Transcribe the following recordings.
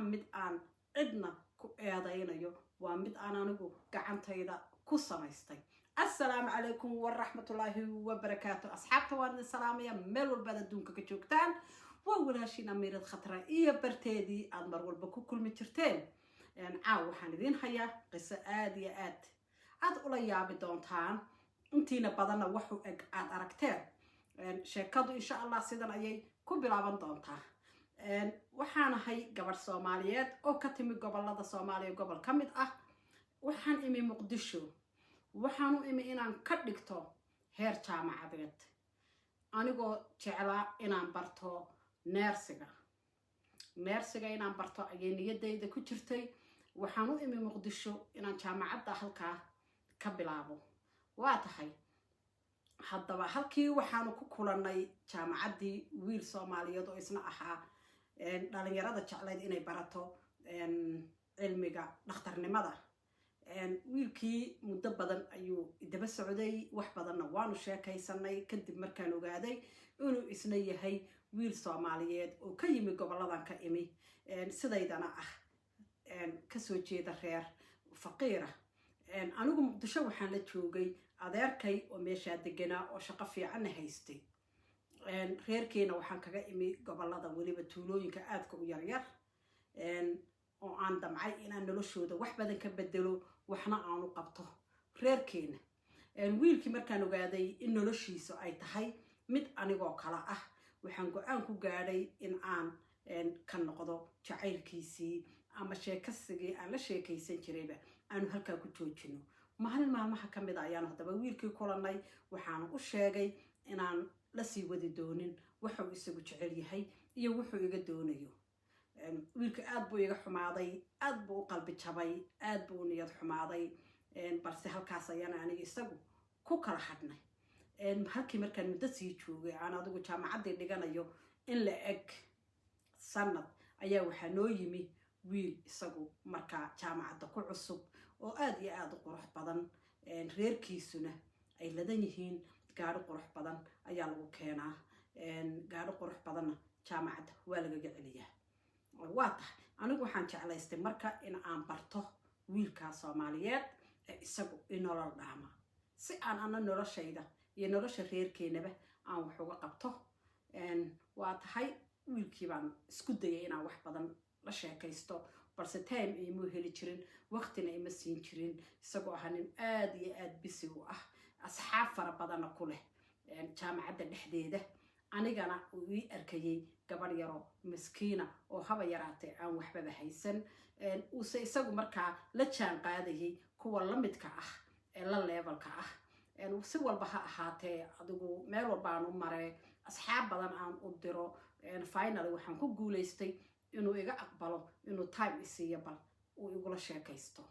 mid aan cidna ku eedaynayo waa mid aan anigu gacantayda ku samaystay. السلام عليكم ورحمة الله وبركاته. أصحابتي وارد السلامية ملو البلد دونك كجوكتان وولاشينا ميرد خطرة إيا برتيدي أدمر والبكو كل مترتين يعني عاو حاندين هيا قصة آد أوليا بدونتان انتينا بدنا وحو آد أركتين شاكادو إن شاء الله سيدان أيي كوبلابان دونتا وحانا هاي قبل صوماليات أو كتمي قبل لدى صوماليا قبل كمد وحان إمي مقدشو waxaanu imi inaan ka dhigto heer jaamacadeed anigoo jeclaa inaan barto neersiga inaan barto ayay niyadayda ku jirtay. waxaanu imi Muqdisho inaan jaamacadda halkaa ka bilaabo. waa tahay haddaba halkii waxaanu ku kulannay jaamacaddii wiil Soomaaliyeed oo isna ahaa dhalinyarada jeclayd inay barato cilmiga dhakhtarnimada. wiilkii muddo badan ayuu daba socday wax badanna waanu sheekaysanay kadib markaan ogaaday inuu isna yahay wiil Soomaaliyeed oo ka yimi goboladan ka imi sidaydana ka soo jeeda reer faqiira. anigu Muqdisho waxaan la joogay adeerkay oo meesha deganaa oo shaqo fiican haystay. reerkeena waxaan kaga imi gobolada waliba tuulooyinka aadka u yaryar oo aan damcay inaan noloshooda wax badan ka bedelo waxna aanu qabto reerkeena. wiilkii markaan ogaaday in noloshiisu ay tahay mid anigoo kala waxaan go'aan ku gaadhay in aan ka noqdo jacaylkiisii ama sheekasigii aan la sheekaysan jirayba aanu halkaa ku joojino. maalin maalmaha ka mid ayaan haddaba wiilkii kulannay waxaan u sheegay inaan la sii wadi doonin wuxuu isagu jecel yahay iyo wuxuu iga doonayo. wiilka aad buu iga xumaaday, aad buu u qalbi jabay, aad buu u niyad xumaaday, balse halkaas ayaan aniga isagu ku kala hadhnay. halkii markaan muddo sii joogay aan adigu jaamacaddii dhiganayo in la eg sanad ayaa waxaa noo yimi wiil isagu markaa jaamacadda ku cusub oo aad iyo aad u qurux badan, reerkiisuna ay ladan yihiin. gaadho qurux badan ayaa lagu keenaa, gaadho qurux badanna jaamacadda waa lagaga celiyaa. waa tahay anigu waxaan jeclaystay marka in aan barto wiilka Soomaaliyeed ee isagu nolol dhaama si aan ana noloshayda iyo nolosha reerkeenaba aan wax uga qabto. waa tahay wiilkii baan isku dayay inaan wax badan la sheekaysto balse time iimu heli jirin, waqtina ima siin jirin. isagoo ahaa nin aad iyo aad busy u asxaab fara badanna ku leh jaamacadda dhexdeeda. anigana uu ii arkayay gabadh yaro miskiina oo haba yaraatee aan waxbaba haysan. uuse isagu markaa la jaan qaadayay kuwa la midka ee la levelka si walba ha ahaatee adigu meel walba aan u maray, asxaab badan aan u diro. finally waxaan ku guulaystay inuu iga aqbalo inuu time isiiyo bal uu igula sheekaysto.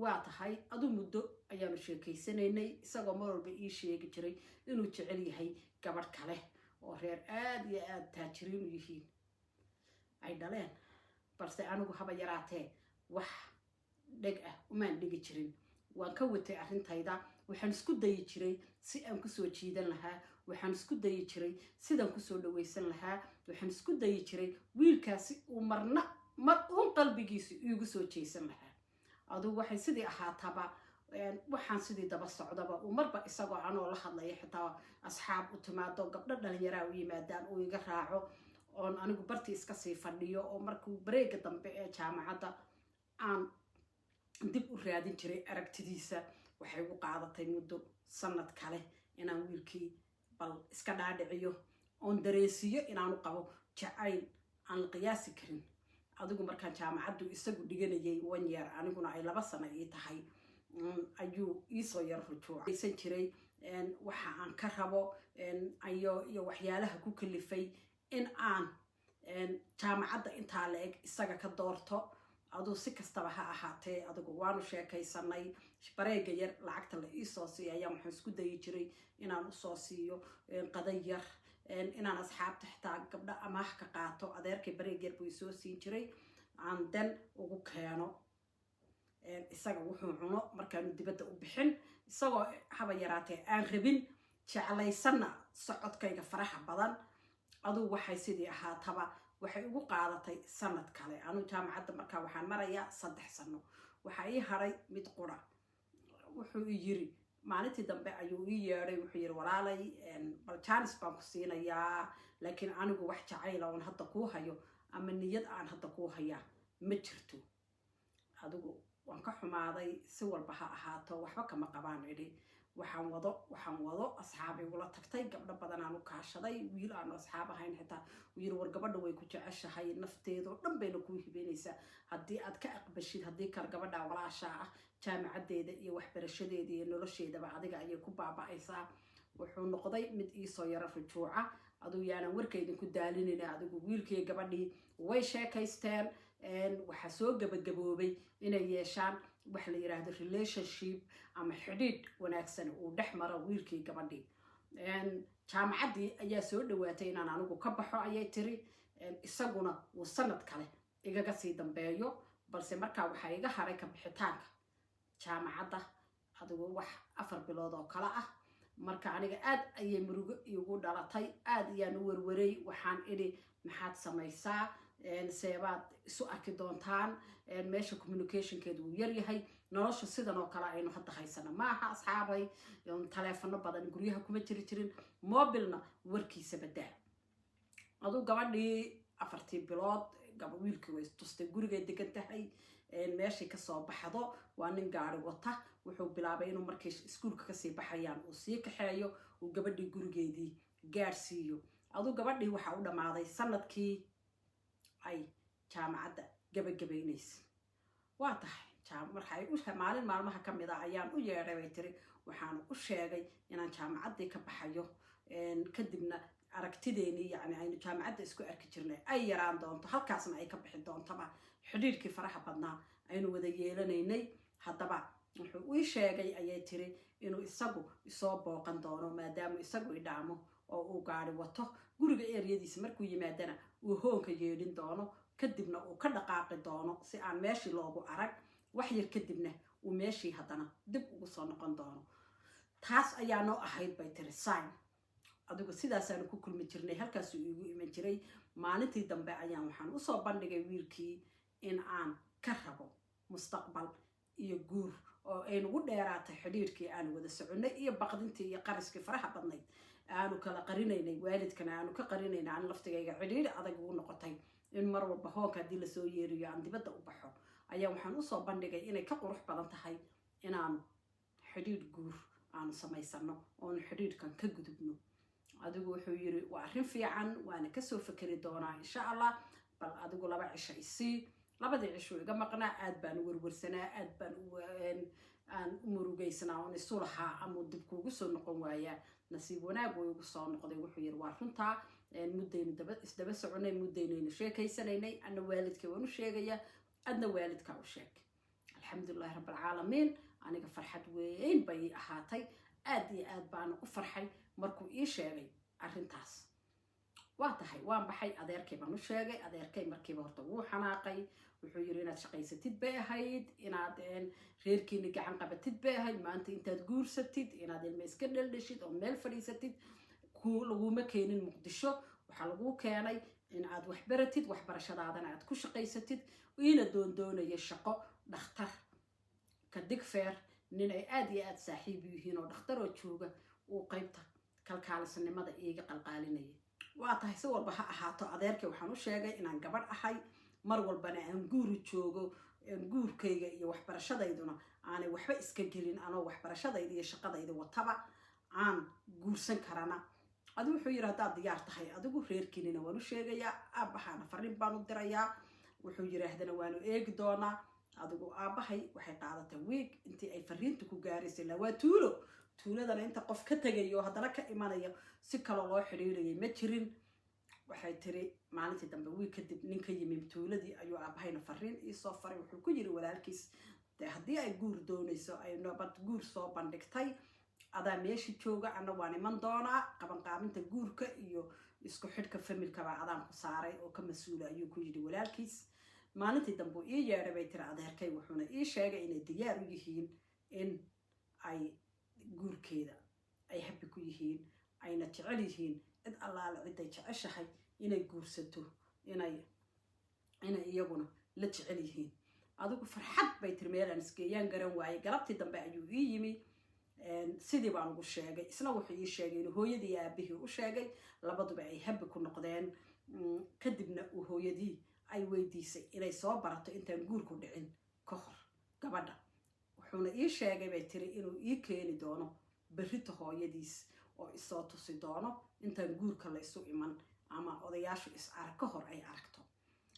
waa tahay adu muddo ayaanu sheekaysanaynay isagoo mar walba ii sheegi jiray inuu jecel yahay gabadh kale oo reer aad iyo aad taajiriin u yihiin ay dhaleen, balse anigu haba yaraatee wax dheg umaan dhigi jirin. waan ka watay arrintayda, waxaan isku dayi jiray si aan kusoo jiidan lahaa, waxaan isku dayi jiray sidaan kusoo dhawaysan lahaa, waxaan isku dayi jiray wiilkaasi uu mar uun qalbigiisu iigu soo jeesan lahaa. adugu waxay sidii ahaataba waxaan sidii daba socdaba uu marba isagoo anoo la hadlaya xitaa asxaab u timaado gabdho dhalinyaraa u yimaadaan uu iga raaco oon anigu bartii iska sii fadhiyo. oo markuu bareega dambe ee jaamacadda aan dib u raadin jiray aragtidiisa waxay ugu qaadatay muddo sanad kale inaan wiilkii bal iska dhaadhiciyo oon dareensiiyo inaanu qabo jacayl aan la qiyaasi karin. adigu markaan jaamacaddu isagu dhiganayay 1 year aniguna ay 2 sano ii tahay ayuu iisoo yar rujuucaysan jiray waxa aan ka rabo iyo waxyaalaha ku kalifay in aan jaamacadda intaa la eg isaga ka doorto. aduu si kastaba ha ahaatee adigu waanu sheekaysanay. bareega yar lacagta la iisoo siiyo ayaan waxaan isku dayi jiray inaan usoo siiyo qaday yar, inaan asxaabta xitaa gabdha amaah ka qaato. adeerkay bareeg yar buu isoo siin jiray aan dan ugu keeno isaga wuxuu cuno markaanu dibadda u bixin, isagoo haba yaraatee aan rabin jeclaysanna socodkayga faraha badan. aduu waxay sidii ahaataba waxay ugu qaadatay sanad kale anu jaamacadda markaa waxaan marayaa 3 sano waxaa ii haray mid qura wuxuu yiri maalintii dambe ayuu ii yeeray wuxuu yiri walaalay bal chance baan ku siinayaa laakiin anigu wax jacayl ah oo hadda ku hayo ama niyad aan hadda ku hayaa ma jirto adigu waan ka xumaaday si walba ha ahaato waxba kama qabaan idhi waxaan wado asxaabay ula tagtay gabdho badan aan u kaashaday wiil aan asxaab ahayn xitaa wiil war gabadha way ku jeceshahay nafteedo dhan bayna ku hibeynaysaa haddii aad ka aqbashid haddii kar gabadha walaasha ah jaamacadeeda iyo waxbarashadeeda iyo nolosheedaba adiga ayay ku baaba'aysaa wuxuu noqday mid ii soo yara rujuuca aduu yaanan warkaydin ku daalinayna adigu wiilkii gabadhii way sheekaysteen waxa soo gabagaboobay inay yeeshaan wax la yiraahdo relationship ama xidhiidh wanaagsan uu dhex maro wiilkii gabadhii jaamacaddii ayaa soo dhawaatay inaan anigu ka baxo ayay tiri isaguna uu sanad kale igaga sii dambeeyo balse markaa waxaa iga haray ka bixitaanka jaamacadda adigu wax 4 bilood oo kala ah marka aniga aad ayay murugo igu dhalatay aad ayaan u warwaray waxaan idhi maxaad samaysaa seebaad isu arki doontaan meesha communicationkeedu uu yar yahay nolosha sidan oo kale aynu hadda haysana maaha asxaabay taleefano badan guryaha kuma jirin mobilna warkiisa badaa aduu gabadhii 4 bilood gaba wiilkii way tustay guriga degan tahay meeshii ka soo baxdo waa nin gaari wata wuxuu bilaabay inuu markii iskuulka ka sii baxayaan uu sii kaxeeyo uu gabadhii gurigeedii gaarsiiyo aduu gabadhii waxa u dhamaaday sanadkii ay jaamacadda gabagabaynaysa waa tahay markay u maalin maalmaha kamid ah ayaan u yeeray way tiri waxaan u sheegay inaan jaamacaddii ka baxayo kadibna aragtideeni yani aynu jaamacadda isku arki jirnay ay yaraan doonto halkaasna ay ka bixi doontaba xidhiidhkii faraha badnaa aynu wada yeelanaynay haddaba wuxuu ii sheegay ayay tiri inuu isagu isoo booqan doono maadaama isagu idhaamo oo uu gaari wato guriga eryadiisa markuu yimaadana uu hoonka yeedhin doono kadibna uu ka dhaqaaqi doono si aan meeshii loogu arag wax yar kadibna uu meeshii haddana dib ugu soo noqon doono taas ayaa noo ahayd bay tiri sign adigu sidaasaanu ku kulmi jirnay halkaasuu iigu iman jiray maalintii dambe ayaan waxaan usoo bandhigay wiilkii in aan ka rabo mustaqbal iyo guur oo aynu ugu dheeraatay xidhiidhkii aanu wada soconay iyo baqdintii iyo qariskii faraha badnayd aanu kala qarinaynay waalidkana aanu ka qarinaynay aan laftigayga xidhiidh adag ugu noqotay in mar walba hoonka haddii lasoo yeeriyo aan dibadda u baxo ayaa waxaan usoo bandhigay inay ka qurux badan tahay inaanu xidhiidh guur aanu samaysano oonu xidhiidhkan ka gudubno adigu wuxuu yiri waa arrin fiican waana kasoo fakeri doonaa insha allah bal adigu 2 cisho isii 2 cisho iga maqnaa aad baan u warwarsanaa aad baan aan u murugaysnaa oo isu lahaa ama dib kuugu soo noqon waayaa nasiib wanaag way ugu soo noqday wuxuu yiri waa runtaa muddaynu isdaba soconay muddaynu sheekaysanaynay ana waalidkay waan u sheegaya adna waalidka u sheeg alxamdulillaah rabbil caalamiin aniga farxad weyn bay ahaatay aad iyo aad baan u farxay markuu ii sheegay arrintaas waa tahay waan baxay adeerkay baan u sheegay adeerkay markiiba horta wuu xanaaqay wuxuu yiri inaad shaqaysatid bay ahayd inaad reerkiina gacan qabatid bay ahayd maanta intaad guursatid inaad ilmo iska dheldheshid oo meel fadhiisatid laguma keenin muqdisho waxaa lagu keenay in aad wax baratid waxbarashadaadana aad ku shaqaysatid ina doondoonaya shaqo dhakhtar ka digfeer nin ay aad iyo aad saaxiib yihiin oo dhakhtar oo jooga uu qaybta kalkaalisanimada iiga qalqaalinayay waa tahay si walba ha ahaato adeerkay waxaan u sheegay inaan gabadh ahay mar walbana aan guuri joogo guurkayga iyo waxbarashadayduna aanay waxba iska gelin anoo waxbarashadayda iyo shaqadayda wataba aan guursan karana adigu wuxuu yiri haddaad diyaar tahay adigu reerkiinina waan u sheegayaa aabbahaana fariin baan u dirayaa wuxuu yiraahdana waanu eegi doonaa adigu aabbahay waxay qaadatay week intii ay fariinta ku gaaraysay la waa tuuladana inta qof ka tagayo haddana ka imanayo si kale loo xiriirayay ma jirin waxay tiri maalintii dambe week kadib ninka yimid tuuladii ayuu aabahayna fariin ii soo faray wuxuu ku yiri walaalkiis haddii ay guur doonayso ay nabad guur soo bandhigtay adaa meeshii jooga ana waan iman doonaa qabanqaabinta guurka iyo isku xidhka familkaba adaan ku saaray oo ka mas-uula ayuu ku yiri walaalkiis maalintii dambe ii yeedhay bay tiri adeerkay wuxuuna ii sheegay inay diyaar u yihiin in ay guurkeeda ay habi ku yihiin ayna jecel yihiin cid allaale ciday jeceshahay inay guursato inay iyaguna la jecel yihiin adigu farxad bay tiri meelaan isgeeyaan garan waaye galabtii dambe ayuu ii yimi sidii baan ugu sheegay isna wuxuu ii sheegay inuu hooyadii iyo aabihii u sheegay labaduba ay habi ku noqdeen kadibna uu hooyadii ay weydiisay inay soo barato intaan guurku dhicin ka hor gabadha wuxuuna ii sheegay bay tiri inuu ii keeni doono berrito hooyadiis oo isoo tusi doono intaan guurka la isu iman ama odayaashu is arag ka hor ay aragto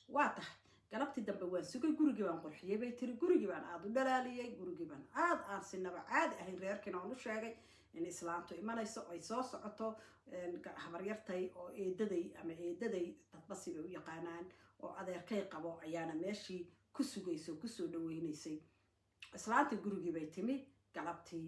waa tahay galabtii dambe waan sugay gurigii baan qurxiyey bay tiri gurigii baan aada u dhalaaliyey gurigii baan aan sinaba caadi ahayn reerkiina aan u sheegay in islaantu imanayso ay soo socoto habaryartay oo eedaday dadba sibay u yaqaanaan oo adeerkay qabo ayaana meeshii ku sugayso kusoo dhaweynaysay islaantii gurigii bay timi galabtii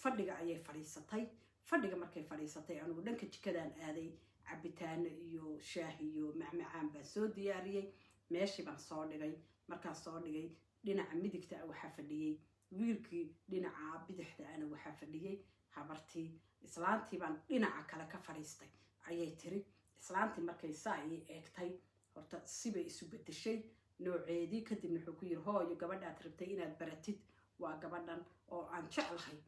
fadhiga ayay fadhiisatay fadhiga markay fadhiisatay anugu dhanka jikadaan aaday cabitaano iyo shaah iyo macmacaan baan soo diyaariyey meeshii baan soo dhigay markaan soo dhigay dhinaca midigta ah waxaa fadhiyey wiilkii dhinaca bidixda ana waxaa fadhiyey habartii islaantii baan dhinaca kale ka fadhiistay ayay tiri islaantii markay saa ii eegtay horta sibay isu bedeshay nooceedii kadibna wuxuu ku yiri hooyo gabadhaad rabtay inaad baratid waa gabadhan oo aan jeclahay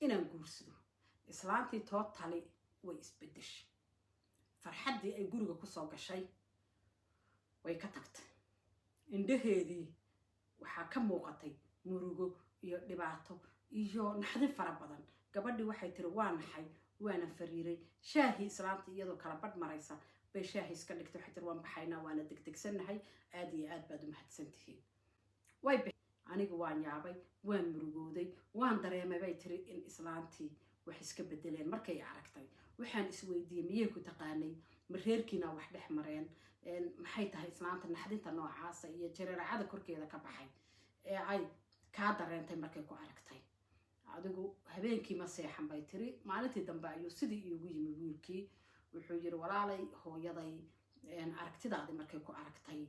inaan guursado islaantii tootali way isbedeshay farxaddii ay guriga kusoo gashay way ka tagtay indhaheedii waxaa ka muuqatay murugo iyo dhibaato iyo naxdin fara badan gabadhii waxay tiri waa naxay waana fariiray shaahii islaantii iyadoo kala badh maraysa bay shaahii iska dhigtay waxay tiri waan baxaynaa waana degdegsannahay aad iyo aad baad u mahadsan tihiin way aniga waan yaabay waan murugooday waan dareemay bay tiri in islaantii wax iska bedeleen markay aragtay waxaan isweydiiyey miyay ku taqaanay ma reerkiina wax dhex mareen maxay tahay islaanta naxdinta noocaasa iyo jareeracada korkeeda ka baxay ee ay kaa dareentay markay ku aragtay adigu habeenkii ma seexan bay tiri maalintii dambe ayuu sidii iigu yimi wiilkii wuxuu yiri walaalay hooyaday aragtidaadii markay ku aragtay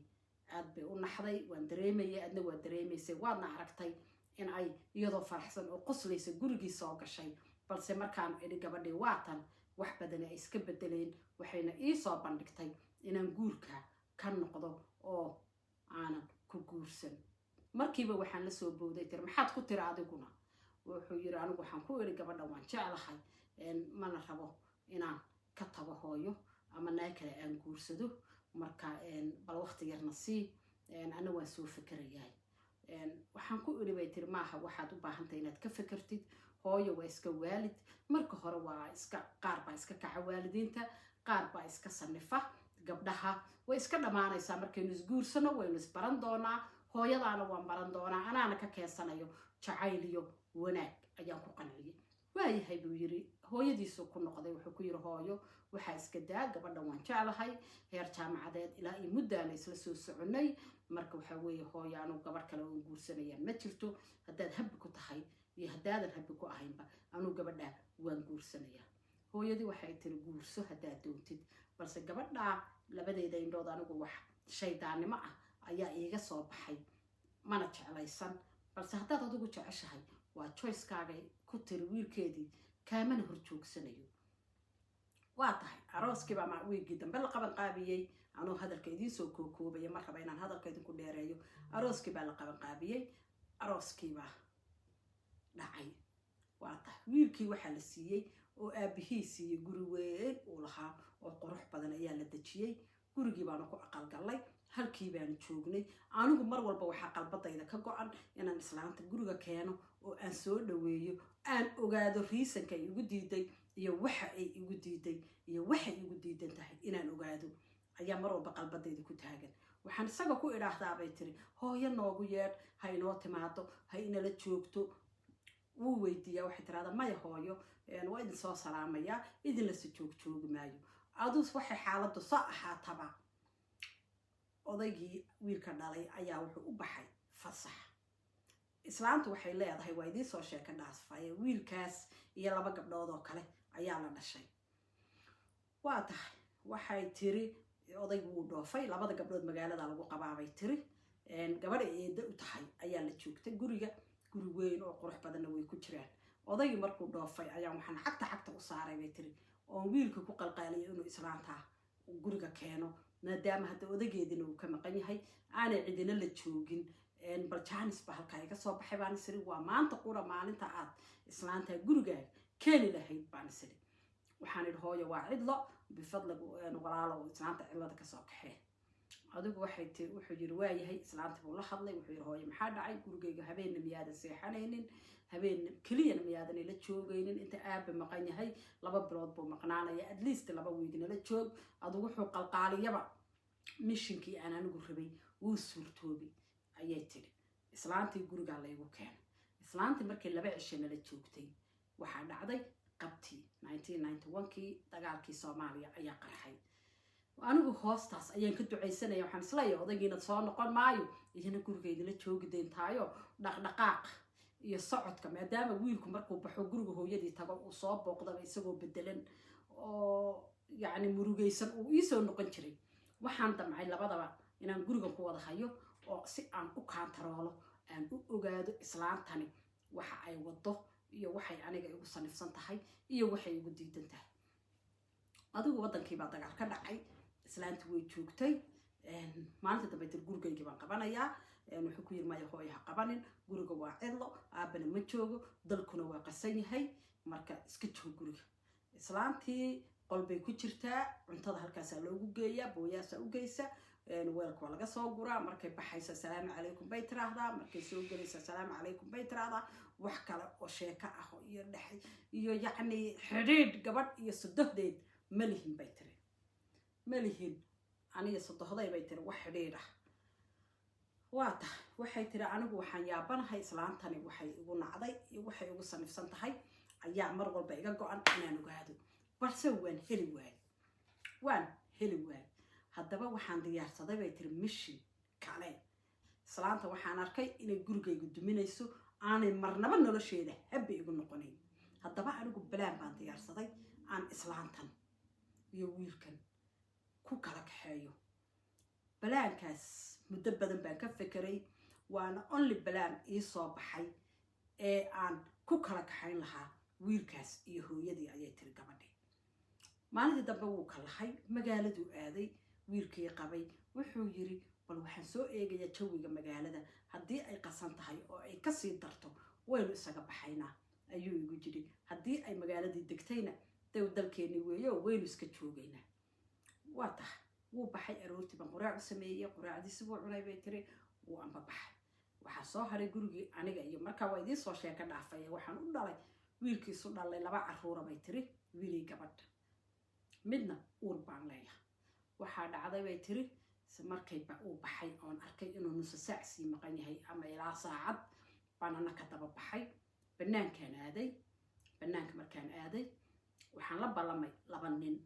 aad bay u naxday waan dareemayay adna waa dareemaysay waadna aragtay in ay iyadoo faraxsan oo qoslaysa gurigii soo gashay balse markaan idhi gabadhii waatan wax badani ay iska bedeleen waxayna ii soo bandhigtay inaan guurka ka noqdo oo aanan ku guursan markiiba waxaan la soo bowday tiri maxaad ku tiri adiguna wuxuu yiri anigu waxaan ku idhi gabadha waan jeclahay mana rabo inaan ka tago hooyo ama naa kale aan guursado marka bal waqti yarna sii ana waan soo fikirayaa waxaan ku idhi bay tiri maaha waxaad u baahantahay inaad ka fikirtid hooyo waa iska waalid marka hore waa iska qaar baa iska kaca waalidiinta qaar baa iska sanifa gabdhaha way iska dhamaanaysaa markaynu isguursano waynu isbaran doonaa hooyadaana waan baran doonaa anaana ka keensanayo jacayl iyo wanaag ayaan ku qanciyey waayahay buu yiri hooyadiisu ku noqday wuxuu ku yiri hooyo waxaa iska daa gabadhan waan jeclahay heer jaamacadeed ilaa iyo muddaana isla soo soconay marka waxaa weeye hooyo anuu gabadh kale oon guursanaya ma jirto haddaad habbi ku tahay iyo haddaadan habbi ku ahaynba anuu gabadhaa waan guursanayaa hooyadii waxay tiri guurso haddaad doontid balse gabadhaa labadeeda indhood anigu wax shaydaannimo ah ayaa iiga soo baxay mana jeclaysan balse haddaad adigu jeceshahay waa choicekaagay ku tiri wiilkeedii kaamana hor joogsanayo waa tahay arooskiibaa ma wiigii dambe la qaban qaabiyey anuu hadalka idiin soo kookoobaya mar raba inaan hadalka idinku dheereeyo arooskiibaa la qaban qaabiyey arooskiibaa dhacay waa tahay wiilkii waxaa la siiyey oo aabihii siiyey guri weyn uu lahaa oo qurux badan ayaa la dejiyey gurigii baanu ku aqalgallay halkii baanu joognay anigu mar walba waxaa qalbadayda ka go-an inaan islaanta guriga keeno oo aan soo dhaweeyo aan ogaado riisanka ay igu diiday iyo waxa ay igu diiday iyo waxay igu diidan tahay inaan ogaado ayaa mar walba qalbadayda ku taagan waxaan isaga ku idhaahdaa bay tiri hooyo noogu yeedh ha inoo timaado ha inala joogto wuu weydiiyaa waxay tiraahdaa maya hooyo waa idin soo salaamayaa idinla si joogjoogi maayo adus waxay xaaladdu soo ahaataba odaygii wiilka dhalay ayaa wuxuu u baxay fasax islaantu waxay leedahay waa idiin soo sheeka dhaasfaye wiilkaas iyo 2 gabdhood oo kale ayaa la dhashay waa tahay waxay tiri odaygu wuu dhoofay 2 gabdhood magaalada lagu qabaabay tiri gabadha eeda u tahay ayaa la joogtay guriga guri weyn oo qurux badanna way ku jiraan odaygii markuu dhoofay ayaa waxaan xagta u saaray bay tiri oo wiilka ku qalqaaliyay inuu islaanta guriga keeno maadaama hadda odageedina uu ka maqan yahay aanay cidina la joogin bal jaanis ba halkaa iga soo baxay baan isiri waa maanta qura maalinta aad islaanta gurigaaga keeni lahayd baan isiri waxaan idhi hooyo waa cidlo bifadligu walaalo islaanta cidlada kasoo kaxee adigu wuxuu yiri waayahay islaanta buu la hadlay wuxuu yiri hooyo maxaa dhacay gurigayga habeenna miyaadan seexanaynin habeen keliyana miyaadan ila joogaynin inta aabba maqan yahay 2 bilood buu maqnaanaya at least 2 weekna la joog adigu wuxuu qalqaaliyaba mishinkii aan anigu rabay wuu suurtoobay ayay tiri islaantii guriga la igu keenay islaantii markii 2 cisho la joogtay waxa dhacday qabtii 1991kii dagaalkii Soomaaliya ayaa qarxay anigu hoostaas ayaan ka duceysanaya waxaan islaayay odaygiina soo noqon maayo idina gurigeeda la joogi deentaayo dhaqdhaqaaq iyo socodka maadaama wiilku markuu baxo guriga hooyadii tago uu soo booqdaba isagoo bedelan oo yani murugaysan uu ii soo noqon jiray waxaan damcay labadaba inaan guriga ku wada hayo oo si aan u kaantaroolo aan u ogaado islaantani waxa ay wado iyo waxay aniga igu sanifsan tahay iyo waxay igu diidan tahay adigu wadankii baa dagaal ka dhacay islaantu way joogtay maalinta dambe gurigaygii baan qabanayaa wuxuu ku yiri maya hooyo ha qabanin guriga waa cidlo aabana ma joogo dalkuna waa qasan yahay marka iska joog guriga islaantii qolbay ku jirtaa cuntada halkaas loogu geeyaa booyaasa u geysa weelka waa laga soo guraa markay baxaysa salaamu calaykum bay tiraahdaa markay soo galaysa salaamu calaykum bay tiraahdaa wax kale oo sheeko ah iyo dhaxay iyo yacni xidhiidh gabadh iyo saddexdeed malihin bay tiri malihin aniga saddexday bay tiri wax xidhiidh ah waata waxay tiri anigu waxaan yaabanahay islaantani waxay igu nacday iyo waxay igu sanifsan tahay ayaa mar walba iga go'an inaan ogaado balse waan heli waay haddaba waxaan diyaarsaday bay tiri mission kale islaanta waxaan arkay inay gurigayga duminayso aanay marnaba nolosheeda habbi igu noqonayn haddaba anigu balaan baan diyaarsaday aan islaantan iyo wiilkan ku kala kaxeeyo balaankaas muddo badan baan ka fekeray waana only balaan ii soo baxay ee aan ku kala kaxayn lahaa wiilkaas iyo hooyadii ayay tiri gabadhii maalintii dambe wuu ka lahay magaaladuu aaday wiilkii qabay wuxuu yiri bal waxaan soo eegayaa jawiga magaalada haddii ay qasan tahay oo ay kasii darto waynu isaga baxaynaa ayuu igu jiri haddii ay magaaladii degtayna daw dalkeeni weeyo waynu iska joogaynaa waa tahay wuu baxay aroortii baan quraac u sameeyay quraacdiisi buu cunay bay tiri wuu amba baxay waxaa soo haray gurigii aniga iyo markaa waa idiin soo sheeka dhaafay waxaan u dhalay wiilkiisu dhalay 2 caruura bay tiri wiilii gabadha midna uur baan leeyahay waxaa dhacday bay tiri markayba uu baxay oon arkay inuu nus saac sii maqan yahay ama ilaa saacad baanana ka daba baxay banaanka markaan aaday waxaan la ballamay 2 nin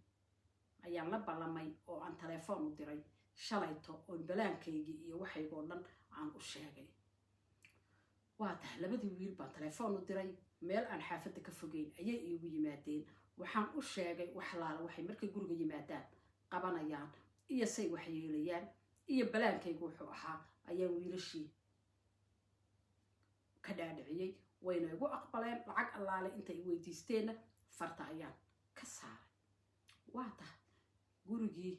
ayaan la ballamay oo aan telefoon u diray shalayto oo balaankaygi iyo waxaygoo dhan aan u sheegay waa tahay 2 wiil baan telefoon u diray meel aan xaafadda ka fogeyn ayay iigu yimaadeen waxaan u sheegay wax laala waxay markay guriga yimaadaan qabanayaan iyo say wax yeelayaan iyo balaankaygu wuxuu ahaa ayaan wiilashii ka dhaadhiciyay wayna igu aqbaleen lacag allaale intay weydiisteenna farta ayaan ka saaray waa tahay gurigii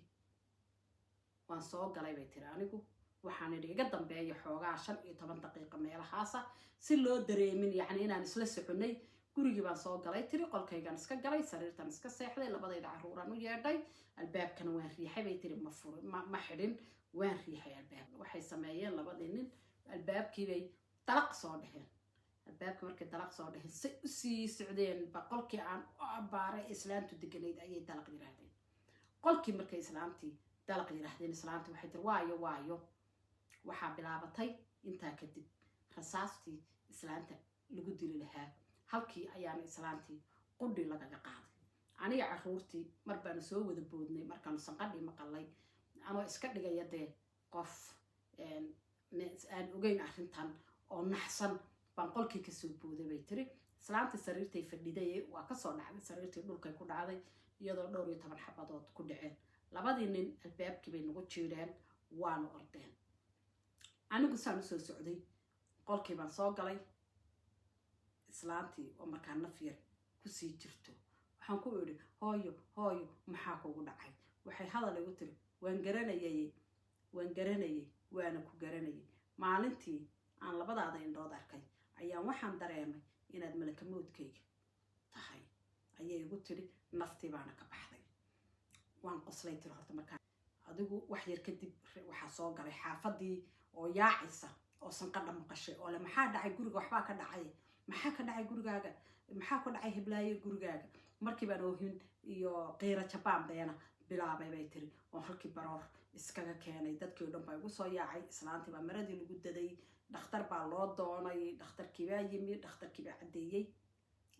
waan soo galay bay tiri anigu waxaan idhi iga dambeeya xoogaa 15 daqiiqo meelahaasa si loo dareemin yacni inaan isla soconay gurigii baan soo galay tiri qolkaygaan iska galay sariirtan iska seexday 2 caruuraan u yeedhay albaabkana waan riixay bay tiri ma xidhin waan riixay albaab waxay sameeyeen 2 nin albaabkii bay dalaq soo dheheen albaabka markay dalaq soo dheheen si u sii socdeen qolkii aan u abaaray islaantu deganayd ayay dalaq yiraahdeen qolkii markay islaantii dalaq yiraahdeen islaantu waxay tiri waayo waxaa bilaabatay intaa kadib rasaastii islaanta lagu dili lahaa halkii ayaana islaantii qudhi lagaga qaaday aniga caruurtii mar baan soo wada boodnay markaan sanqadhi maqalay anoo iska dhigaya dee qof aan ogeyn arrintan oo naxsan baan qolkii ka soo booday bay tiri islaantii sariirtay fadhiday waa ka soo dhacday sariirtii dhulkay ku dhacday iyadoo 12 xabadood ku dhaceen 2 nin albaabkii bay nagu jiireen waana ordeen anigu saan u soo socday qolkii baan soo galay islaantii oo markaa naf yar ku sii jirto waxaan ku idhi hooyo maxaa kugu dhacay waxay hadal igu tiri waan garanayay waana ku garanayay maalintii aan labadaada indhood arkay ayaan waxaan dareemay inaad malaka moodkayga tahay ayay igu tiri naftii baana ka baxday waan qoslay tiri horta markaa adigu wax yar kadib waxaa soo galay xaafadii oo yaacisa oo sanqadha maqashay oo le maxaa dhacay guriga waxbaa ka dhacay maxaa ka dhacay gurigaaga maxaa ku dhacay hiblaaye gurigaaga markii baan oohin iyo qiira jabaan beena bilaabay bay tiri oo halkii baroor iskaga keenay dadkii oo dhan baa igu soo yaacay islaantii baa maradii lagu daday dhakhtar baa loo doonay dhakhtarkii baa yimi dhakhtarkii baa caddeeyey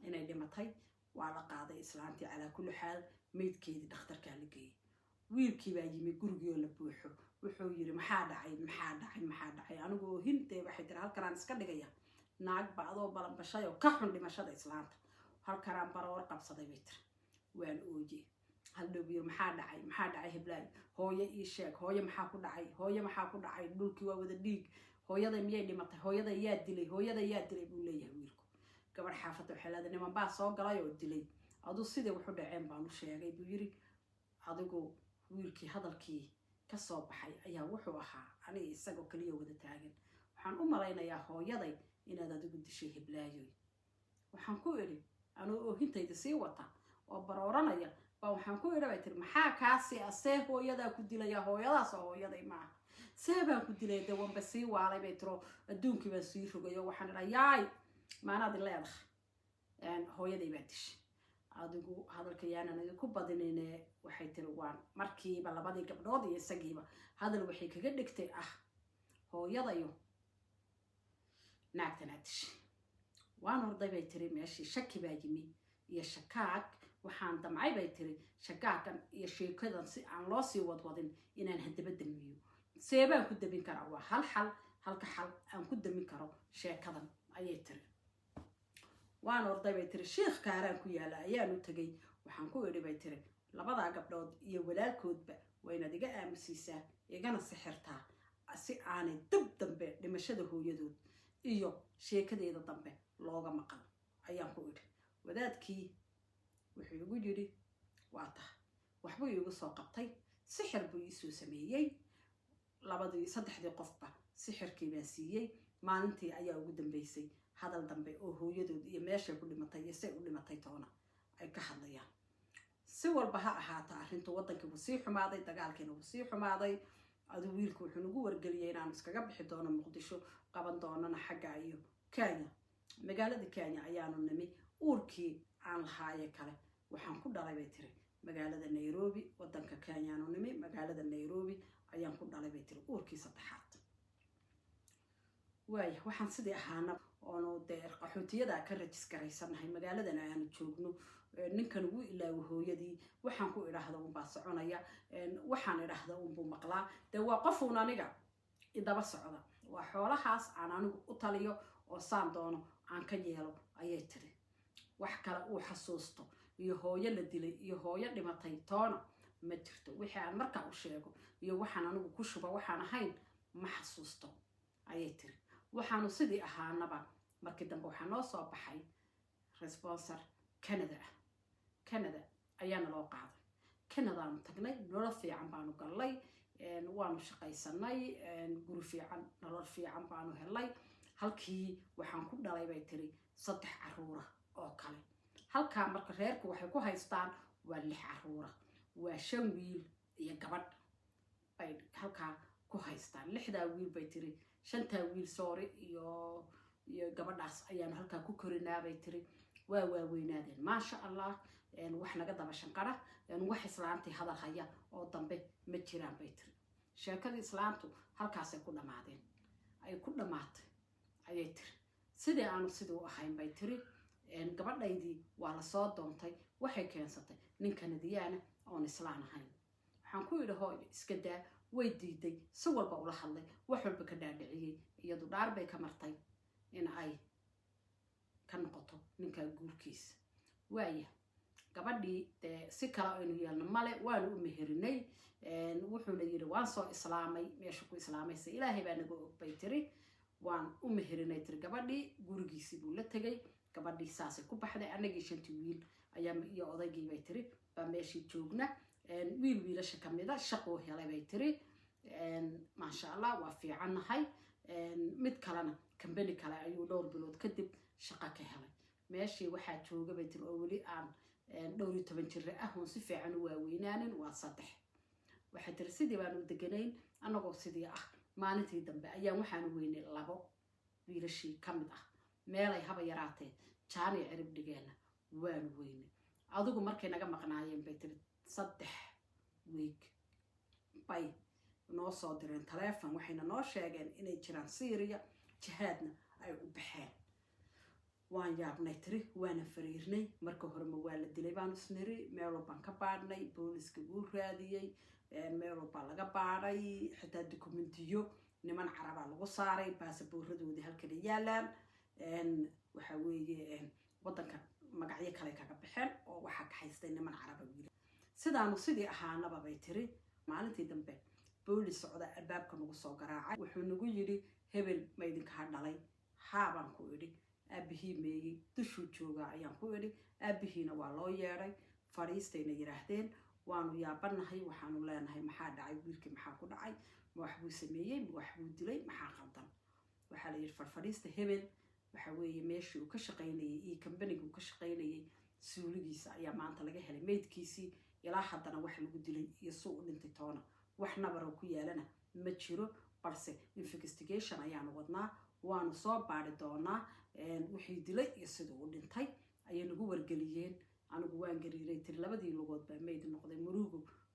inay dhimatay waa la qaaday islaantii calaa kulli xaal meydkeedii dhakhtarkaa la geeyey wiilkii baa yimi gurigii oo la buuxo wuxuu yiri maxaa dhacay anigu oohintee waxay tiri halkanaan iska dhigaya naag ba adoo balanbashay oo ka xun dhimashada islaanta halkanaan baroor qabsaday bay tiri waan ooye haldhow yiri maxaa dhacay hiblaayo hooyo ii sheeg hooyo maxaa ku dhacay dhulkii waa wada dhiig hooyaday miyay dhimatay hooyaday yaa dilay buu leeyahay wiilku gabadh xaafadda waxay leedahay niman baa soo galay oo dilay aduu sidee wuxu dhaceen baan u sheegay buu yiri adigu wiilkii hadalkii ka soo baxay ayaa wuxuu ahaa aniga isagoo kaliya wada taagan waxaan u malaynayaa hooyaday inaad adigu dishay hiblaayoy waxaan ku idhi anuu oohintayda sii wata oo barooranaya baa waxaan ku idhi bay tiri maxaa kaasi asee hooyadaa ku dilaya hooyadaas oo hooyaday maaha see baan ku dilay dee wanba sii waalay bay tiro adduunkii baan sii rogay oo waxaan idhaa yaay maanaad leedahay hooyaday baa dishay adigu hadalka yaanan idinku badinayne waxay tiri waan markiiba labadii gabdhood iyo isagiiba hadal waxay kaga dhigtay hooyadayo naagtanaa dishay waan orday bay tiri meeshii shaki baa yimi iyo shakaag waxaan damcay bay tiri shakaagan iyo sheekadan si aan loo sii wadwadin inaan haddaba damiyo seebaan ku damin karaa waa halka xal aan ku damin karo sheekadan ayay tiri waan orday bay tiri sheekh kaaraan ku yaala ayaanu tagay waxaan ku idhi bay tiri labadaa gabdhood iyo walaalkoodba waa inaad iga aamusiisaa igana sixirtaa si aanay dib dambe dhimashada hooyadood iyo sheekadeeda dambe looga maqal ayaan ku idhi wadaadkii wuxuu igu yidhi waa tahay waxbuu iigu soo qabtay sixir buu iisoo sameeyey saddexdii qofba sixirkii baan siiyey maalintii ayaa ugu dambeysay hadal dambe oo hooyadood iyo meeshay ku dhimatay iyo say u dhimatay toona ay ka hadlayaan si walba ha ahaata arrintu waddankii wuu sii xumaaday dagaalkiina wuu sii xumaaday aduu wiilku wuxuu nagu wargeliyay inaanu iskaga bixi doono muqdisho qaban doonana xagga iyo kenya magaalada kenya ayaanu nimi uurkii aan lahaaye kale waxaan ku dhalay bay tiri magaalada nairobi waddanka kenyaanu nimi magaalada nairobi ayaan ku dhalay bay tiri uurkii saddexaad waaya waxaan sidii ahaana oonu dee qaxootiyada ka rajisgaraysanahay magaaladan aanu joogno ninkan ugu ilaawo hooyadii waxaan ku idhaahda unbaa soconaya waxaan idhaahda unbuu maqlaa dee waa qofuun aniga idaba socda waa xoolahaas aan anigu u taliyo oo saan doono aan ka yeelo ayay tiri wax kale uu xasuusto iyo hooyo la dilay iyo hooyo dhimatay toona ma jirto wixii aan markaa u sheego iyo waxaan anigu ku shuba waxaan ahayn ma xasuusto ayay tiri waxaanu sidii ahaanaba markii dambe waxaa noo soo baxay responsor canada ayaana loo qaaday canadaanu tagnay nolol fiican baanu gallay waanu shaqaysanay guri fiican nolol fiican baanu helay halkii waxaan ku dhalay bay tiri 3 caruura oo kale halkaa marka reerku waxay ku haystaan waa 6 caruura waa 5 wiil iyo gabadh bay halkaa ku haystaan 6daa wiil bay tiri 5taa wiil soori iyo gabadhaas ayaanu halkaa ku korinaa bay tiri waa waaweynaadeen maasha allah wax naga daba shanqara wax islaantii hadal haya oo dambe ma jiraan bay tiri sheekadii islaantu halkaasay ku dhamaadeen ay ku dhamaatay ayay tiri sidii aanu sidii u ahayn bay tiri gabadhaydii waa la soo doontay waxay keensatay nin kanadiyaana oon islaan ahayn waxaan ku idhi hooyo iska daa way diiday si walba ula hadlay wax walba ka dhaadhiciyey iyadu dhaar bay ka martay in ay ka noqoto ninkaa guurkiisa waaya gabadhii dee si kale aynu yeelno male waanu u meherinay wuxuuna yidhi waan soo islaamay meesha ku islaamaysa ilaahay baa naga og bay tiri waan u meherinay tiri gabadhii gurigiisii buu la tegay gabadhii saasay ku baxday annagii 5 wiil ayaa iyo odaygii bay tiri baa meeshii joogna wiil wiilasha ka mid a shaquu helay bay tiri maasha allah waa fiicannahay mid kalena kambani kale ayuu dhowr bilood kadib shaqo ka helay meeshii waxaa jooga bay tiri oo weli aan dhowr iyo 10 jir ah oo si fiican u waaweynaanin waa 3 waxay tiri sidii baan u deganayn anagoo sidii ah maalintii dambe ayaan waxaan weynay 2 wiilashii ka mid ah meelay haba yaraatee jaani cirib dhigeena waan weynay adigu markay naga maqnaayeen bay tiri 3 week bay noo soo direen telefoon waxayna noo sheegeen inay jiraan Syria jihaadna ay u baxeen waan yaabnay tiri waana fariirnay marka hore ma waa la dilay baan isniri meel walbaan ka baadhnay booliska wuu raadiyey meel walbaa laga baadhay xitaa dokumentiyo niman carabaa lagu saaray baasaboorradoodii halkana yaalaan waxa weeye waddanka magacyo kale kaga baxeen oo waxaa ka haystay niman caraba wiil sidaanu sidii ahaanaba bay tiri maalintii dambe boolis socda albaabka nagu soo garaacay wuxuu nagu yidhi hebel ma idinkaa dhalay haabaan ku idhi aabihii meeyey dushuu joogaa ayaan ku idhi aabihiina waa loo yeedhay fadhiistayna yidhaahdeen waanu yaabanahay waxaanu leenahay maxaa dhacay wiilkii maxaa ku dhacay ma wax buu sameeyey ma wax buu dilay maxaa qaldan waxaa la yidhi farfadhiista hebel waxa weeye meeshii uu ka shaqaynayay iyo kambaniga uu ka shaqaynayay suuligiisa ayaa maanta laga helay meydkiisii ilaa haddana wax lagu dilay iyo suu u dhintay toona wax nabaroo ku yaalana ma jiro balse investigation ayaanu wadnaa waanu soo baari doonaa wixii dilay iyo siduu u dhintay ayay nagu wargeliyeen anigu waan gariiray tiri 2 lugood baa meyd noqday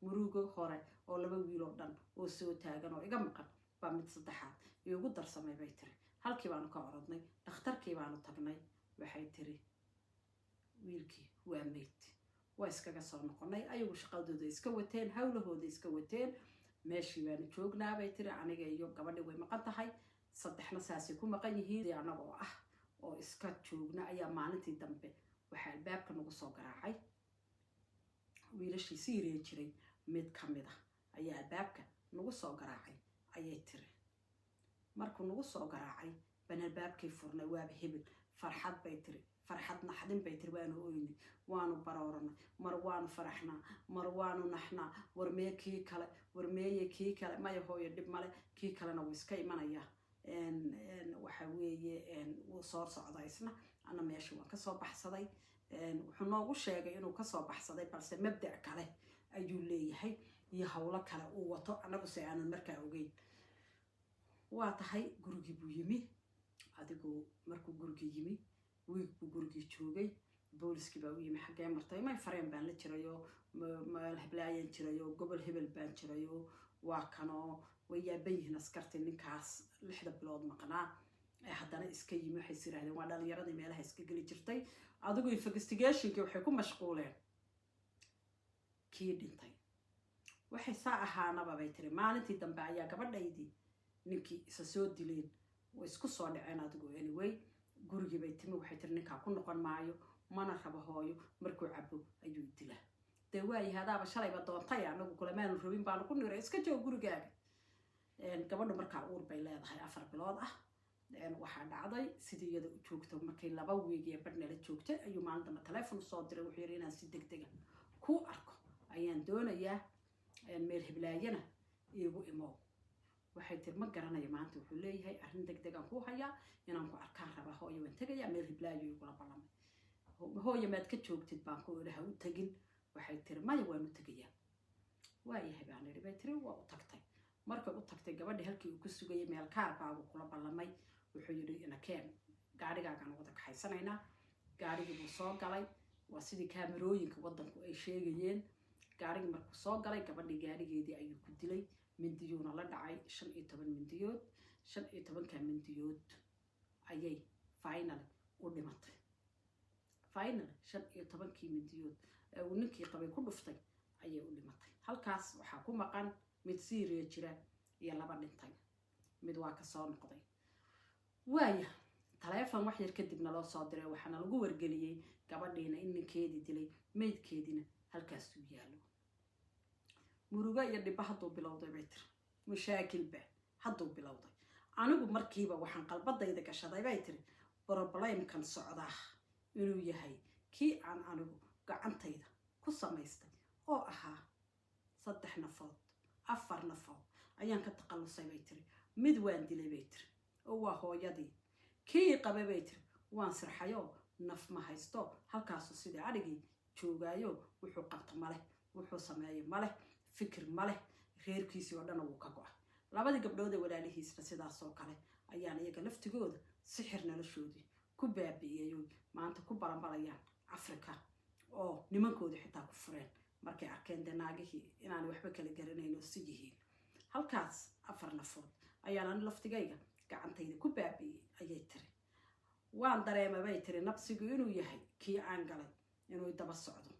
murugo hore oo 2 wiil oo dhan oo soo taagan oo iga maqan baa mid saddexaad igu darsamay bay tiri halkii baanu ka orodnay dhakhtarkii baanu tagnay waxay tiri wiilkii waa meyd waa iskaga soo noqonay ayagu shaqadooda iska wateen hawlahooda iska wateen meeshii baanu joognaa bay tiri aniga iyo gabadhi way maqan tahay saddexna saasay ku maqan yihiin anagoo ah oo iska joogna ayaa maalintii dambe waxaa albaabka nagu soo garaacay wiilashii Syria jiray mid ka mid ah ayaa albaabka nagu soo garaacay ayay tiri markuu nagu soo garaacay baan albaabkii furnay waaba hebel farxad bay tiri farxad naxdin bay tiri waanu ooynay waanu barooranay mar waanu faraxnaa mar waanu naxnaa warmee kii kale warmeeye kii kale maya hooyo dhib male kii kalena wuu iska imanaya waxa weeye wuu soo socday isna ana meesha waan kasoo baxsaday wuxuu noogu sheegay inuu kasoo baxsaday balse mabda' kale ayuu leeyahay iyo hawlo kale uu wato anagu se aanan markaa ogeyn waa tahay gurigii buu yimi adigu markuu gurigii yimi wiig buu gurigii joogay booliskii baa u yimi xaggee martay may fareen baan la jirayo meel heblaayaan jirayo gobol hebel baan jirayo waa kanoo way yaaban yihiin askartii ninkaas 6 bilood maqnaa haddana iska yimi waxay yiraahdeen waa dhalinyaradii meelaha iska geli jirtay adigu investigationkii waxay ku mashquuleen kii dhintay waxay saa ahaanaba bay tiri maalintii dambe ayaa gabadhaydii ninkii isa soo dileen way isku soo dhaceen adigu anyway gurigii bay timi waxay tiri ninkaa ku noqon maayo mana rabo hooyo markuu cabo ayuu dilaa dee waayi hadaaba shalayba doontay anagu kulamaanu rabin baanu ku niray iska joog gurigaaga gabadhu markaa uur bay leedahay 4 bilood ah waxaa dhacday sidii iyada u joogto markay 2 wiig iyo badhna la joogtay ayuu maalin dambe telefoon soo diray wuxuu yiri inaan si degdeg ah ku arko ayaan doonayaa meel heblaayana iigu imow waxay tiri ma garanayo maanta wuxuu leeyahay arrin degdeg aan ku hayaa inaan ku arkaan raba hooyo waan tagayaa meel heblaayo igula ballamay hooyo maad ka joogtid baan ku idhaha u tagin waxay tiri maya waan u tagayaa waayahay baan idhi bay tiri waa u tagtay markay u tagtay gabadhi halkii uu ku sugayay meel kaar baabu kula ballamay wuxuu yidhi inakeen gaadhigaagaan wada kaxaysanaynaa gaadhigii buu soo galay waa sidii kaamirooyinka waddanku ay sheegayeen gaadhigii markuu soo galay gabadhii gaadhigeedii ayuu ku dilay mindiyuuna la dhacay 15 mindiyood 15ka mindiyood ayay final u dhimatay final 15kii mindiyood uu ninkii qabay ku dhuftay ayay u dhimatay halkaas waxaa ku maqan mid Syria jira iyo 2 dhintay mid waa ka soo noqday waaya telefoon wax yar kadibna loo soo diray waxaana lagu wargeliyay gabadhiina in ninkeedii dilay meydkeedina halkaas uu yaalo muruga iyo dhib hadduu bilowday bay tiri mashaakilba hadduu bilowday anigu markiiba waxaan qalbadayda gashaday bay tiri problemkan socdaa inuu yahay kii aan anigu gacantayda ku samaystay oo ahaa saddex nafood afar nafood ayaan ka taqallusay bay tiri mid waan dilay bay tiri oo waa hooyadii kii qabay bay tiri waan sirxayo naf ma haysto halkaasuu sidii adhigii joogaayo wuxuu qabto male wuxuu sameeyo male fikir male reerkiisii oo dhan wuu ka go'ay labadii gabdhood ee walaalihiisna sidaas oo kale ayaan iyaga laftigooda sixir noloshoodii ku baabi'iyay maanta ku balanbalayaan Afrika oo nimankooda xitaa ku fureen markay arkeen naagihii inaan waxba kala garanayno si yihiin halkaas afar nafood ayaan laftigayga gacantayda ku baabi'iyay ayay tiri waan dareemay bay tiri nabsigu inuu yahay kii aan galay inuu daba socdo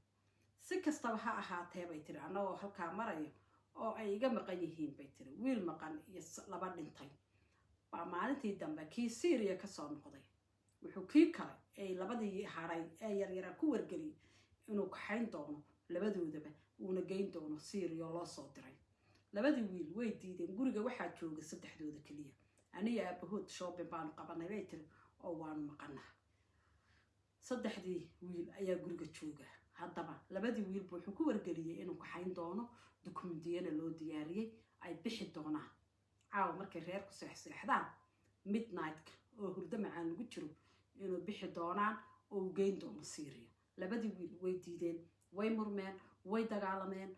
si kastaba ha ahaatee bay tiri anagoo halkaa marayo oo ay iga maqan yihiin bay tiri wiil maqan iyo laba dhintay baa maalintii dambe kii Syria ka soo noqday wuxuu kii kale ay labadii haray ee yaryar ku wargeliyay inuu kaxayn doono labadoodaba uuna geyn doono Syria loo soo diray labadii wiil way diideen guriga waxaa jooga saddexdooda kaliya aniga aabahood shopping baan qabanay bay tiri oo waan maqanahay saddexdii wiil ayaa guriga jooga haddaba labadii wiil wuxuu ku wargeliyay inuu kaxayn doono dukumentiyada loo diyaariyay ay bixi doonaan caawa markay reerku seexdaan midnight oo hurdo macaan lagu jiro inuu bixi doonaan oo u geyn doono Syria labadii wiil way diideen way murmeen way dagaalameen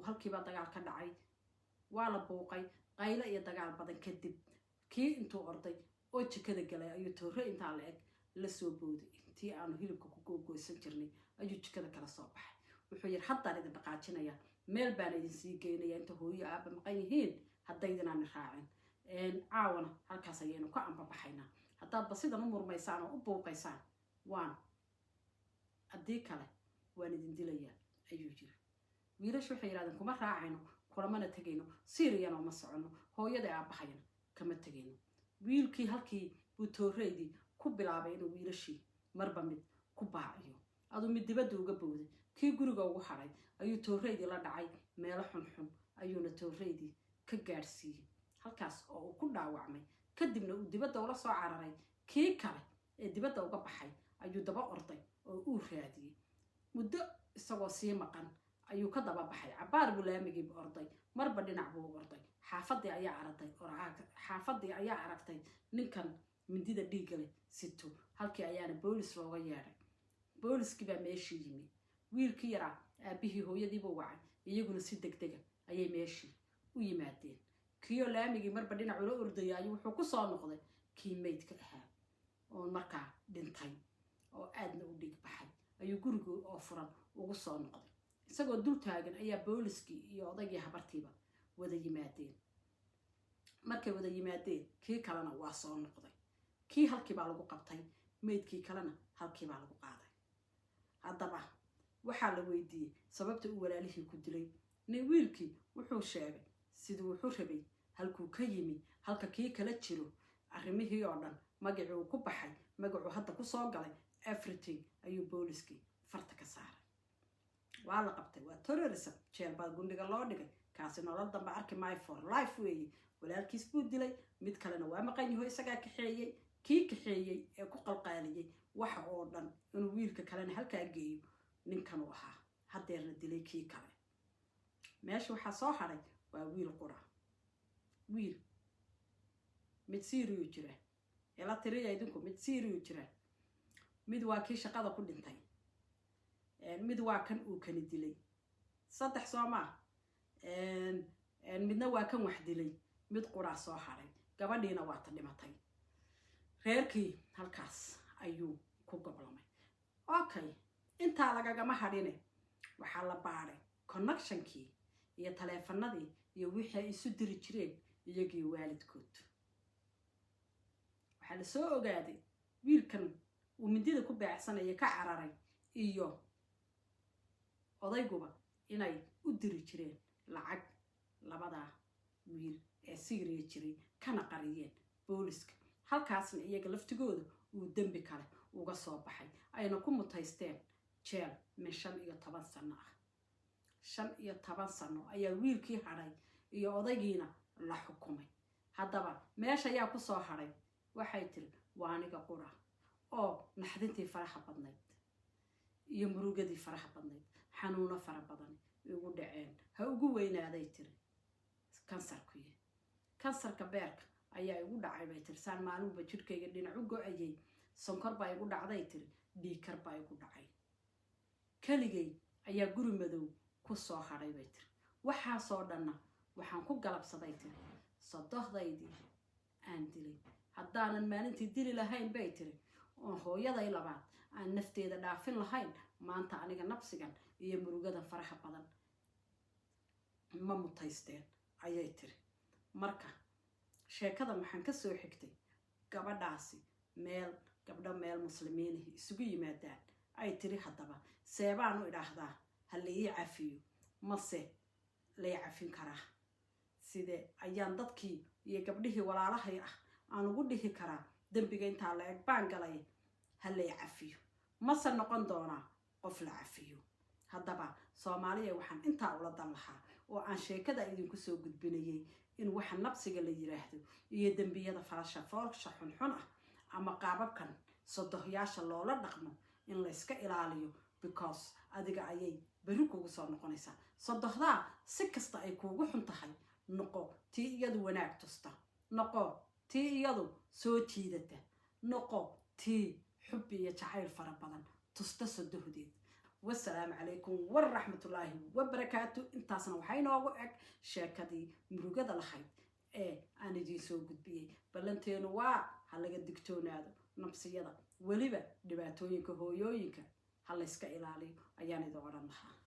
halkiiba dagaal ka dhacay waa la booqay qaylo iyo dagaal badan kadib kii intuu orday oo jikada galay ayuu toore intaa la eg la soo booday intii aanu hilibka ku googooysan jirnay ayuu jikada kala soo baxay wuxuu yiri haddaan idin dhaqaajinaya meel baan idin sii geynaya inta hooyo aaba maqan yihiin haddaydinaan raacin caawana halkaas ayaynu ka ambabaxaynaa haddaadba sidan u murmaysaan oo u booqaysaan waan haddii kale waan idin dilayaa ayuu yiri wiilashu waxay yidhahdeen kuma raacayno kulamana tegayno Syriana uma socono hooyada aabahayna kama tegayno wiilkii halkii buu tooreydii ku bilaabay inuu wiilashii marba mid ku baaciyo aduu mid dibadda uga bowday kii guriga ugu haray ayuu tooreydii la dhacay meelo xunxun ayuuna tooreydii ka gaarsiiyey halkaas oo uu ku dhaawacmay kadibna uu dibadda ula soo cararay kii kale ee dibadda uga baxay ayuu daba orday oo uu raadiyey muddo isagoo sii maqan ayuu ka daba baxay cabaar buu laamigii orday marba dhinac buu orday xaafadii ayaa aragtay ninkan mindida dhiigga leh sito halkii ayaana boolis looga yeedhay booliskii baa meeshii yimi wiilkii yaraa aabihii hooyadii buu wacay iyaguna si degdega ayay meeshii u yimaadeen kiyo laamigii marba dhinac ula ordayay ayuu wuxuu ku soo noqday kii meydka ahaa oo markaa dhintay oo aadna u dhiig baxay ayuu guriga oo furan ugu soo noqday isagoo dul taagan ayaa booliskii iyo odaygii habartiiba wada yimaadeen markay wada yimaadeen kii kalena waa soo noqday kii halkii baa lagu qabtay meydkii kalena halkii baa lagu qaaday haddaba waxaa la weydiiyey sababta uu walaalihii ku dilay nin wiilkii wuxuu sheegay sidii wuxuu rabay halkuu ka yimi halka kii kala jiro arrimihii oo dhan magacii uu ku baxay magacuu hadda ku soo galay everything ayuu booliskii farta ka saaray waa la qabtay waa terrorism jeel baa gundhiga loo dhigay kaasi nolol dambe arki maayo for life weeye walaalkiis buu dilay mid kalena waa maqan yaho isagaa kaxeeyey kii kaxeeyey ee ku qalqaaliyey waxa oo dhan inuu wiilka kalena halkaa geeyo ninkan uu ahaa haddeerna dilay kii kale meesha waxaa soo haray waa wiil qura wiil mid Syria jira ila tiriya idinku mid Syria jira mid waa kii shaqada ku dhintay mid waa kan uu kani dilay saddex Soomaa midna waa kan wax dilay mid qura soo haray gabadhiina waa ta dhimatay reerkii halkaas ayuu ku goblamay okay inta lagagama hadhine waxaa la baaray connectionkii iyo taleefanadii iyo wixii ay isu diri jireen iyagii waalidkood waxaa la soo ogaaday wiilkan uu mindida ku beecsanaya ka cararay iyo odayguba inay u diri jireen lacag labada wiil ee Syria jiray kana qariyeen booliska halkaasna iyaga laftigooda uu dambi kale uga soo baxay ayna ku mutaysteen jeel min 15 sano ah 15 sano ayaa wiilkii haray iyo odaygiina la xukumay haddaba meesha ayaa ku soo haray waxay tiri waa aniga qura oo naxdintii faraha badnayd iyo murugadii faraha badnayd xanuuno fara badan igu dhaceen ha ugu weynaaday tiri kansarkuye kansarka beerka ayaa igu dhacay bay tiri saan maalinba jirkayga dhinac u go'ayay sonkor baa igu dhacday tiri dhiikar baa igu dhacay kaligay ayaa guri madow ku soo hadhay bay tiri waxaasoo dhanna waxaan ku galabsaday tiri sodohdaydii aan dilay haddaanan maalintii dili lahayn bay tiri oon hooyaday labaad aan nafteeda dhaafin lahayn maanta aniga nabsigan iyo murugadan faraha badan ma mutaysteen ayay tiri marka sheekada waxaan ka soo xigtay gabadhaasi gabdho meel muslimiinahi isugu yimaadaan ay tiri haddaba seebaan u idhaahdaa ha la ii cafiyo mase lay cafin karaa sidee ayaan dadkii iyo gabdhihii walaalahay ah aan ugu dhihi karaa dembiga intaa la eg baan galay ha lay cafiyo mase noqon doonaa qof la cafiyo haddaba soomaaliya waxaan intaa ula dan lahaa oo aan sheekada idinku soo gudbinayay in waxa nabsiga la yiraahdo iyo dembiyada farasha foolsha xunxun ah ama qaababkan sodohyaasha loola dhaqmo in la iska ilaaliyo because adiga ayay bari kugu soo noqonaysaa sodohdaa si kasta ay kuugu xun tahay noqo tii iyadu wanaag tusta noqo tii iyadu soo jiidata noqo tii xubbi iyo jacayl fara badan tusta sodohdeed والسلام عليكم ورحمة الله وبركاته انتاسنا وحينا وقعك شاكدي مروقة لحيد أنا دي سو قد بيه بلانتين هلقا الدكتون هذا نفسي وليبا دباتوينك هويوينك هلا اسكا إلالي أياني دوران لها